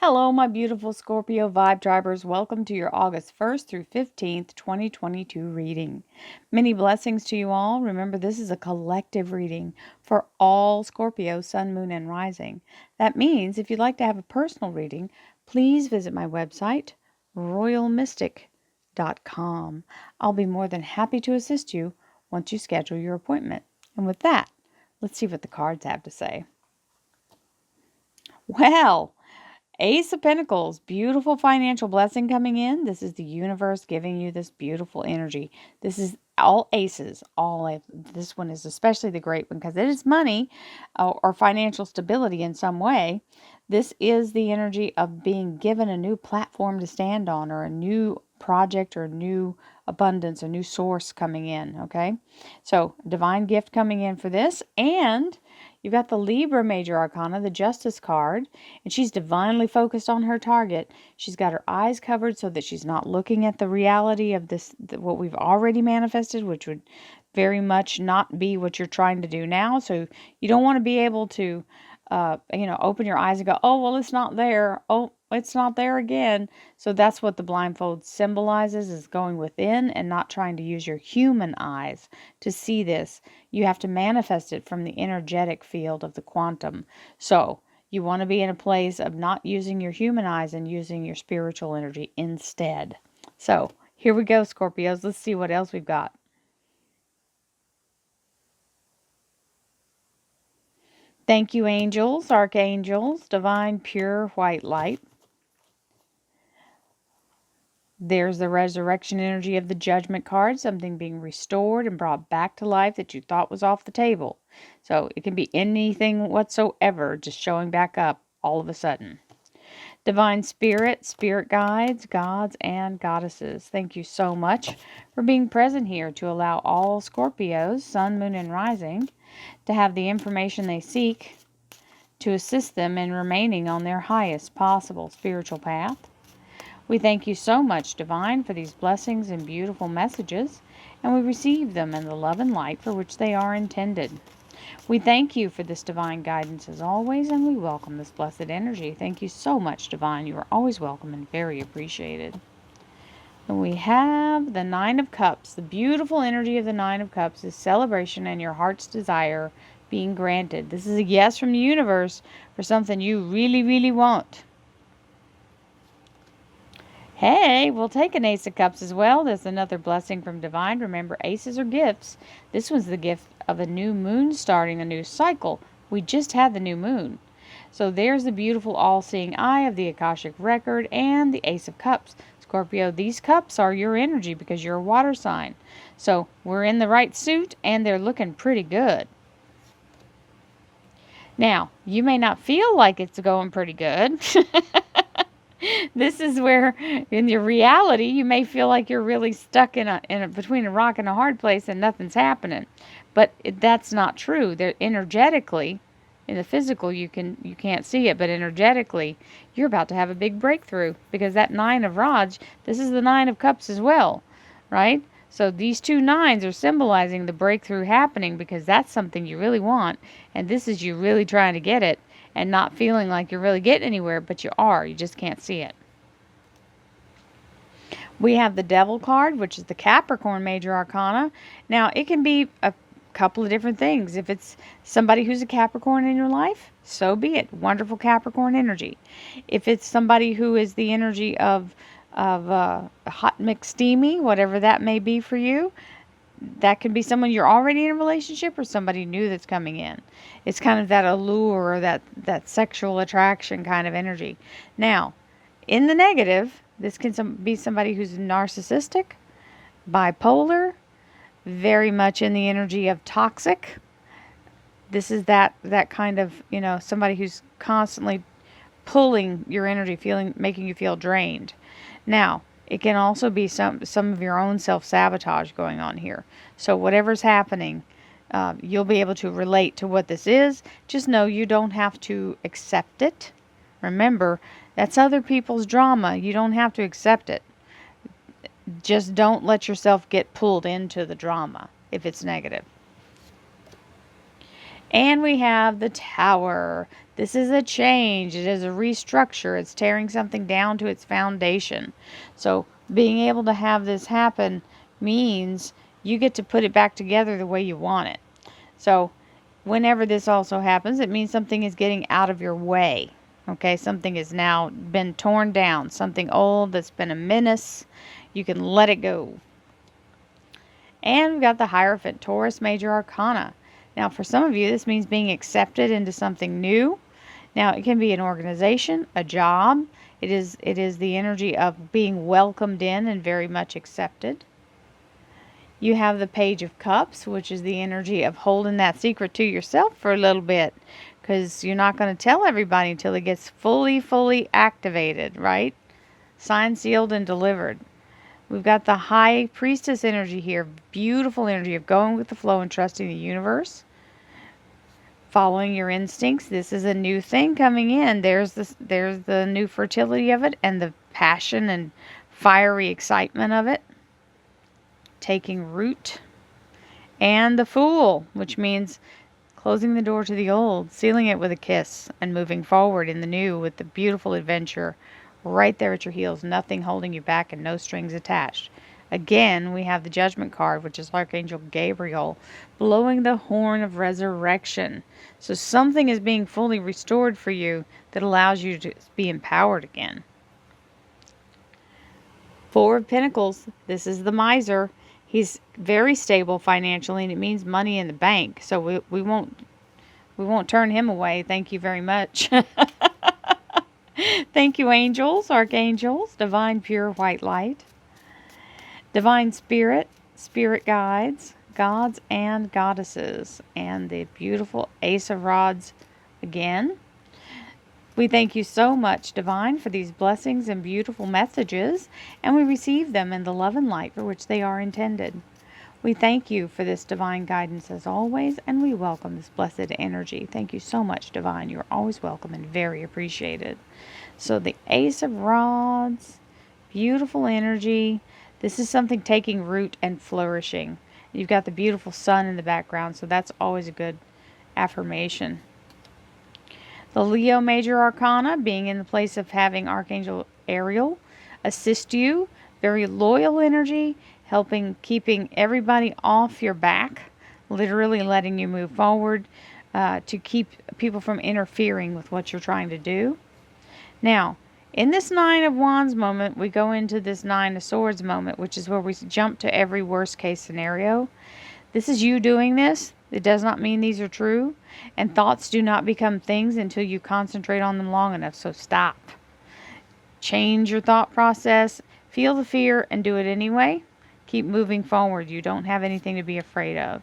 Hello, my beautiful Scorpio vibe drivers. Welcome to your August 1st through 15th, 2022 reading. Many blessings to you all. Remember, this is a collective reading for all Scorpio, Sun, Moon, and Rising. That means if you'd like to have a personal reading, please visit my website, royalmystic.com. I'll be more than happy to assist you once you schedule your appointment. And with that, let's see what the cards have to say. Well, Ace of Pentacles, beautiful financial blessing coming in. This is the universe giving you this beautiful energy. This is all aces. This one is especially the great one because it is money or financial stability in some way. This is the energy of being given a new platform to stand on, or a new project, or new abundance, a new source coming in. Okay, so divine gift coming in for this. And you've got the Libra Major Arcana, the Justice card, and she's divinely focused on her target. She's got her eyes covered so that she's not looking at the reality of this, what we've already manifested, which would very much not be what you're trying to do now. So you don't want to be able to, open your eyes and go, oh, well, it's not there. Oh, it's not there again. So that's what the blindfold symbolizes, is going within and not trying to use your human eyes to see this. You have to manifest it from the energetic field of the quantum. So you want to be in a place of not using your human eyes and using your spiritual energy instead. So here we go, Scorpios. Let's see what else we've got. Thank you, angels, archangels, divine, pure, white light. There's the resurrection energy of the Judgment card, something being restored and brought back to life that you thought was off the table. So it can be anything whatsoever, just showing back up all of a sudden. Divine Spirit, spirit guides, gods, and goddesses, thank you so much for being present here to allow all Scorpios, Sun, Moon, and Rising, to have the information they seek to assist them in remaining on their highest possible spiritual path. We thank you so much, Divine, for these blessings and beautiful messages, and we receive them in the love and light for which they are intended. We thank you for this divine guidance as always, and we welcome this blessed energy. Thank you so much, Divine. You are always welcome and very appreciated. And we have the Nine of Cups. The beautiful energy of the Nine of Cups is celebration and your heart's desire being granted. This is a yes from the universe for something you really, really want. Hey, we'll take an Ace of Cups as well. There's another blessing from Divine. Remember, aces are gifts. This one's the gift of a new moon starting a new cycle. We just had the new moon. So there's the beautiful all-seeing eye of the Akashic record and the Ace of Cups. Scorpio, these cups are your energy because you're a water sign. So we're in the right suit and they're looking pretty good. Now, you may not feel like it's going pretty good. This is where, in your reality, you may feel like you're really stuck in a between a rock and a hard place and nothing's happening. But that's not true. They're energetically, in the physical, you can't see it, but energetically, you're about to have a big breakthrough, because that Nine of Rods, this is the Nine of Cups as well, right? So these two nines are symbolizing the breakthrough happening, because that's something you really want, and this is you really trying to get it and not feeling like you're really getting anywhere, but you are. You just can't see it. We have the Devil card, which is the Capricorn Major Arcana. Now, it can be a couple of different things. If it's somebody who's a Capricorn in your life, so be it. Wonderful Capricorn energy. If it's somebody who is the energy of hot, mixed, steamy, whatever that may be for you, that can be someone you're already in a relationship or somebody new that's coming in. It's kind of that allure, or that sexual attraction kind of energy. Now, in the negative, this can be somebody who's narcissistic, bipolar, very much in the energy of toxic. This is that kind of, somebody who's constantly pulling your energy, making you feel drained. Now, it can also be some of your own self-sabotage going on here. So whatever's happening, you'll be able to relate to what this is. Just know you don't have to accept it. Remember, that's other people's drama. You don't have to accept it. Just don't let yourself get pulled into the drama if it's negative. And we have the Tower. This is a change. It is a restructure. It's tearing something down to its foundation. So being able to have this happen means you get to put it back together the way you want it. So whenever this also happens, it means something is getting out of your way. Okay, something has now been torn down. Something old that's been a menace. You can let it go. And we've got the Hierophant, Taurus Major Arcana. Now, for some of you, this means being accepted into something new. Now, it can be an organization, a job. It is the energy of being welcomed in and very much accepted. You have the Page of Cups, which is the energy of holding that secret to yourself for a little bit, because you're not going to tell everybody until it gets fully activated, right? Signed, sealed, and delivered. We've got the High Priestess energy here. Beautiful energy of going with the flow and trusting the universe. Following your instincts. This is a new thing coming in. There's the new fertility of it and the passion and fiery excitement of it. Taking root. And the Fool, which means closing the door to the old, sealing it with a kiss, and moving forward in the new with the beautiful adventure right there at your heels, nothing holding you back and no strings attached. Again, we have the Judgment card, which is Archangel Gabriel, blowing the horn of resurrection. So something is being fully restored for you that allows you to be empowered again. Four of Pentacles, this is the miser. He's very stable financially, and it means money in the bank. So we won't turn him away. Thank you very much. Thank you, angels, archangels, divine pure white light, divine spirit, spirit guides, gods and goddesses, and the beautiful Ace of Rods again. We thank you so much, Divine, for these blessings and beautiful messages, and we receive them in the love and light for which they are intended. We thank you for this divine guidance as always, and we welcome this blessed energy. Thank you so much, Divine. You're always welcome and very appreciated. So the Ace of Rods, beautiful energy. This is something taking root and flourishing. You've got the beautiful sun in the background, so that's always a good affirmation. The Leo Major Arcana, being in the place of having Archangel Ariel assist you. Very loyal energy, keeping everybody off your back, literally letting you move forward to keep people from interfering with what you're trying to do. Now, in this Nine of Wands moment, we go into this Nine of Swords moment, which is where we jump to every worst case scenario. This is you doing this. It does not mean these are true. And thoughts do not become things until you concentrate on them long enough. So stop. Change your thought process. Feel the fear and do it anyway. Keep moving forward. You don't have anything to be afraid of.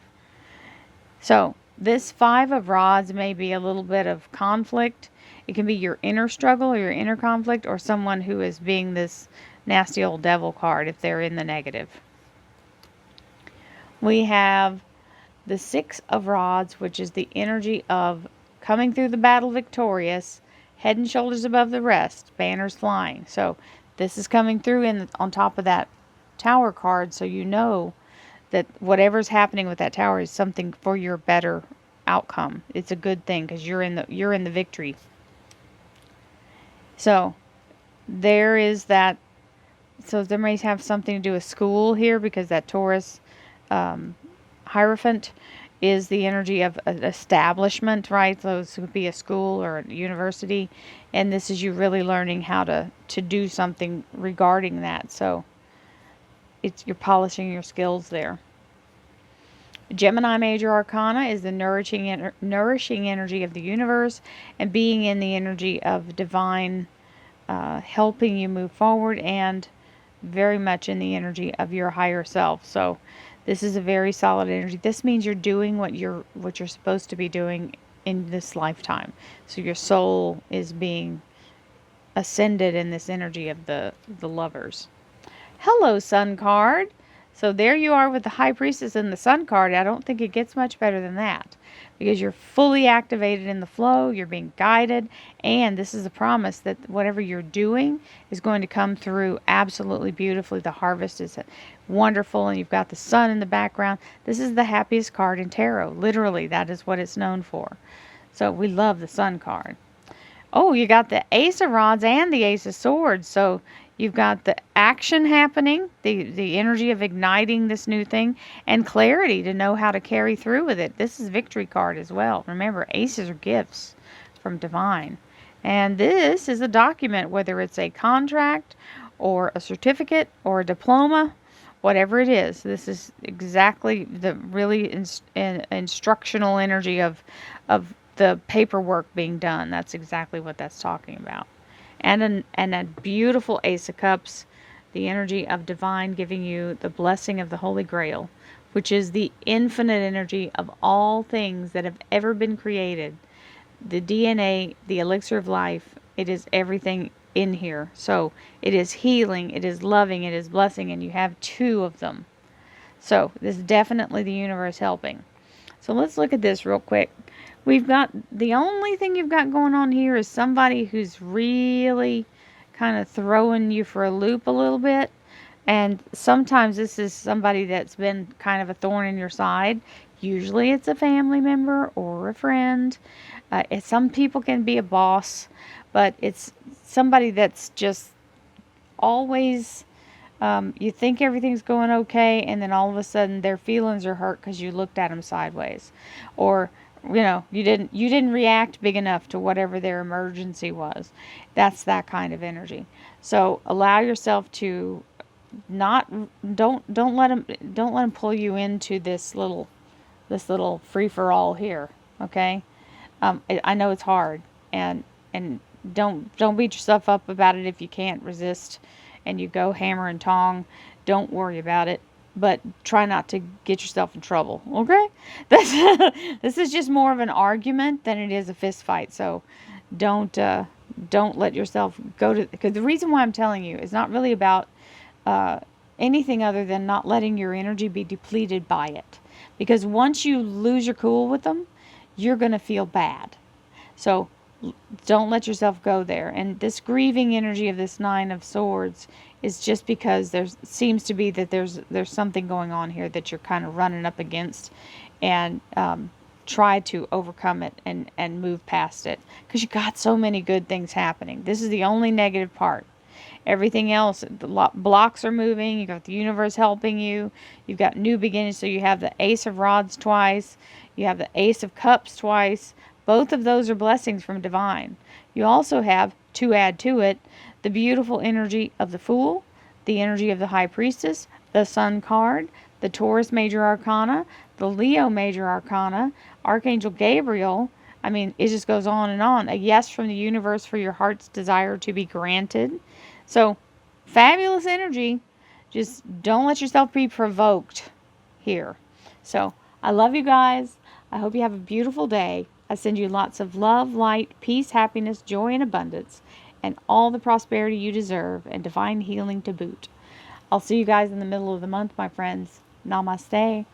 So this Five of Rods may be a little bit of conflict. It can be your inner struggle or your inner conflict, or someone who is being this nasty old devil card if they're in the negative. We have the Six of Rods, which is the energy of coming through the battle victorious, head and shoulders above the rest, banners flying. So this is coming through on top of that Tower card, so you know that whatever's happening with that Tower is something for your better outcome. It's a good thing because you're in the victory. So there is that. So there may have something to do with school here, because that Taurus Hierophant is the energy of an establishment, right? So this could be a school or a university, and this is you really learning how to do something regarding that. So you're polishing your skills there. Gemini Major Arcana is the nourishing energy of the universe, and being in the energy of divine helping you move forward, and very much in the energy of your higher self. So this is a very solid energy. This means you're doing what you're supposed to be doing in this lifetime. So your soul is being ascended in this energy of the lovers. Hello, Sun card. So there you are with the High Priestess and the Sun card. I don't think it gets much better than that, because you're fully activated in the flow, you're being guided, and this is a promise that whatever you're doing is going to come through absolutely beautifully. The harvest is wonderful, and you've got the sun in the background. This is the happiest card in tarot. Literally, that is what it's known for. So we love the Sun card. Oh, you got the Ace of Rods and the Ace of Swords. So you've got the action happening, the energy of igniting this new thing, and clarity to know how to carry through with it. This is Victory card as well. Remember, aces are gifts from divine. And this is a document, whether it's a contract or a certificate or a diploma, whatever it is. This is exactly the really instructional energy of the paperwork being done. That's exactly what that's talking about. And a beautiful Ace of Cups, the energy of divine giving you the blessing of the Holy Grail, which is the infinite energy of all things that have ever been created. The DNA, the elixir of life, it is everything in here. So it is healing, it is loving, it is blessing, and you have two of them. So this is definitely the universe helping. So let's look at this real quick. We've got, the only thing you've got going on here is somebody who's really kind of throwing you for a loop a little bit. And sometimes this is somebody that's been kind of a thorn in your side. Usually it's a family member or a friend. Some people can be a boss, but it's somebody that's just always, you think everything's going okay, and then all of a sudden their feelings are hurt because you looked at them sideways, or you didn't react big enough to whatever their emergency was. That's that kind of energy. So allow yourself to don't let them pull you into this little free for all here. Okay, I know it's hard, and don't beat yourself up about it if you can't resist and you go hammer and tong. Don't worry about it. But try not to get yourself in trouble, okay? This is just more of an argument than it is a fist fight. So don't let yourself go to, because the reason why I'm telling you is not really about anything other than not letting your energy be depleted by it. Because once you lose your cool with them, you're going to feel bad. So don't let yourself go there. And this grieving energy of this Nine of Swords is just because there seems to be that there's something going on here that you're kind of running up against, and try to overcome it and move past it, because you got so many good things happening. This is the only negative part. Everything else, the blocks are moving. You got the universe helping you. You've got new beginnings. So you have the Ace of Rods twice. You have the Ace of Cups twice. Both of those are blessings from divine. You also have, to add to it, the beautiful energy of the Fool, the energy of the High Priestess, the Sun card, the Taurus Major Arcana, the Leo Major Arcana, Archangel Gabriel. I mean, it just goes on and on. A yes from the universe for your heart's desire to be granted. So, fabulous energy. Just don't let yourself be provoked here. So, I love you guys. I hope you have a beautiful day. I send you lots of love, light, peace, happiness, joy, and abundance, and all the prosperity you deserve, and divine healing to boot. I'll see you guys in the middle of the month, my friends. Namaste.